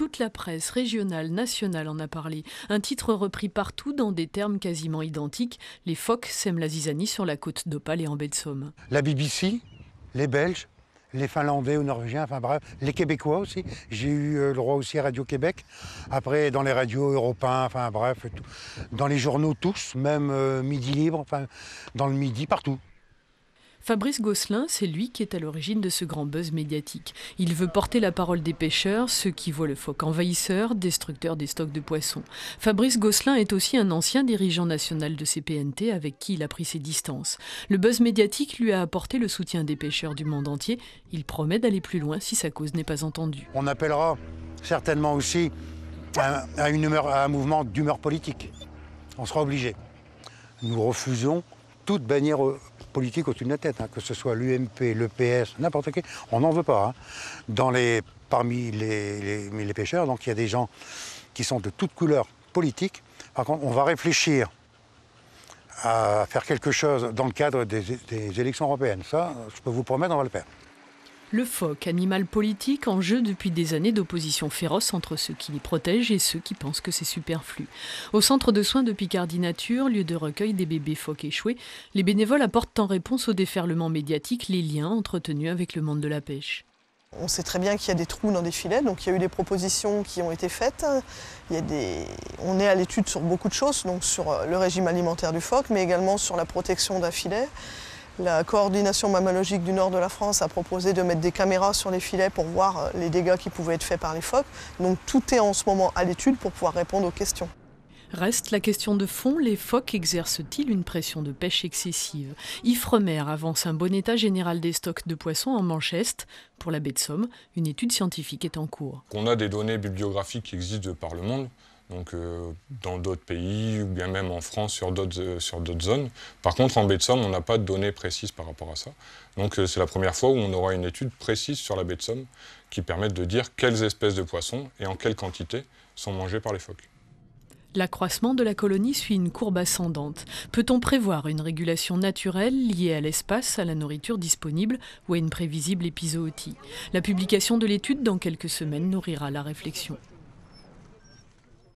Toute la presse régionale, nationale en a parlé. Un titre repris partout dans des termes quasiment identiques. Les phoques sèment la zizanie sur la côte d'Opale et en baie de Somme. La BBC, les Belges, les Finlandais ou Norvégiens, enfin bref, les Québécois aussi. J'ai eu le droit aussi à Radio-Québec. Après, dans les radios européens, enfin bref, tout. Dans les journaux tous, même Midi Libre, enfin dans le Midi, partout. Fabrice Gosselin, c'est lui qui est à l'origine de ce grand buzz médiatique. Il veut porter la parole des pêcheurs, ceux qui voient le phoque envahisseur, destructeur des stocks de poissons. Fabrice Gosselin est aussi un ancien dirigeant national de CPNT avec qui il a pris ses distances. Le buzz médiatique lui a apporté le soutien des pêcheurs du monde entier. Il promet d'aller plus loin si sa cause n'est pas entendue. On appellera certainement aussi à un mouvement d'humeur politique. On sera obligé. Nous refusons toute bannière politique au-dessus de la tête, que ce soit l'UMP, le PS, n'importe qui, on n'en veut pas. Parmi les pêcheurs, donc il y a des gens qui sont de toutes couleurs politiques. Par contre, on va réfléchir à faire quelque chose dans le cadre des élections européennes. Ça, je peux vous promettre, on va le faire. Le phoque, animal politique, en jeu depuis des années d'opposition féroce entre ceux qui les protègent et ceux qui pensent que c'est superflu. Au centre de soins de Picardie Nature, lieu de recueil des bébés phoques échoués, les bénévoles apportent en réponse au déferlement médiatique les liens entretenus avec le monde de la pêche. On sait très bien qu'il y a des trous dans des filets, donc il y a eu des propositions qui ont été faites. On est à l'étude sur beaucoup de choses, donc sur le régime alimentaire du phoque, mais également sur la protection d'un filet. La coordination mammalogique du nord de la France a proposé de mettre des caméras sur les filets pour voir les dégâts qui pouvaient être faits par les phoques. Donc tout est en ce moment à l'étude pour pouvoir répondre aux questions. Reste la question de fond, les phoques exercent-ils une pression de pêche excessive? Yves Remer avance un bon état général des stocks de poissons en Manche Est. Pour la baie de Somme, une étude scientifique est en cours. On a des données bibliographiques qui existent de par le monde. Donc dans d'autres pays ou bien même en France sur d'autres zones. Par contre, en baie de Somme, on n'a pas de données précises par rapport à ça. Donc c'est la première fois où on aura une étude précise sur la baie de Somme qui permette de dire quelles espèces de poissons et en quelle quantité sont mangés par les phoques. L'accroissement de la colonie suit une courbe ascendante. Peut-on prévoir une régulation naturelle liée à l'espace, à la nourriture disponible ou à une prévisible épizootie? La publication de l'étude dans quelques semaines nourrira la réflexion.